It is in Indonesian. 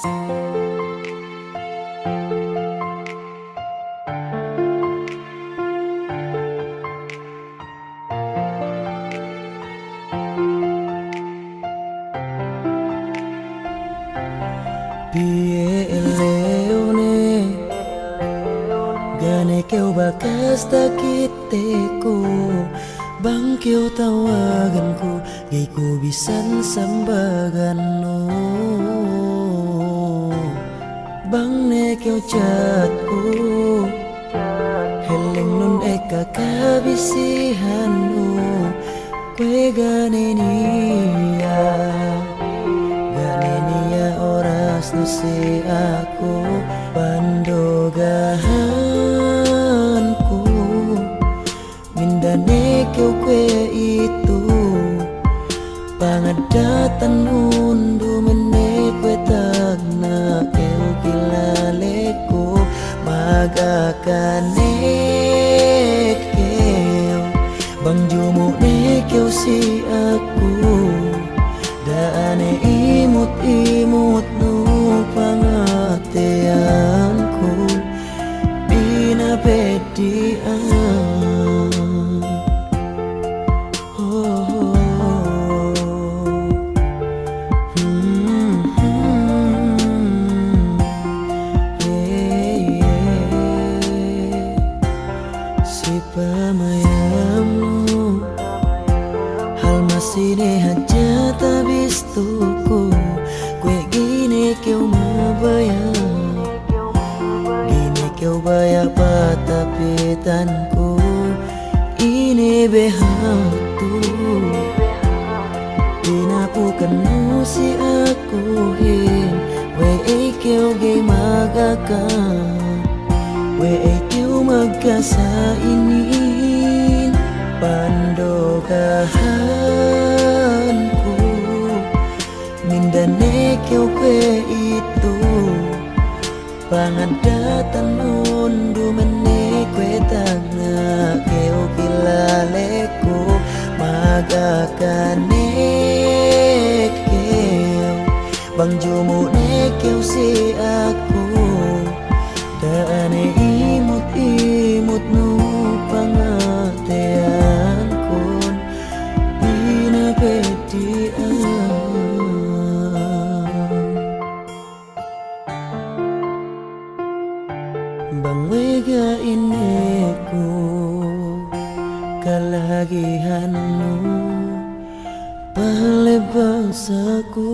Piye eleone gane keu bakas takiteku bang keu tawaganku gaiku bisan sambaganno bang ne keu chatku heleng nun eka kabisihanmu kue gane nia oras nusi aku pandogahanku mindane keu kue itu pangadatan undu mene kue tagna keu kilaleku magakane keu bang jumu ne keu si aku daane imut-imut nu pangateanku pinapedian si pamayammu hal masine hajat habis tuku kue gini keu mabayang gini keu baya patapitanku ini behatu dinapu kenu si aku hin we keu gay magaka we keu magasa ini pandogahanku mindane keu kue itu pangadatan undu mene kue tagna keu kilaleku magakane keu bang jumu ne keu si aku daane imut-imut nu pangateanku pinapedian bang wega ineku kalagihanmu pale bangsaku.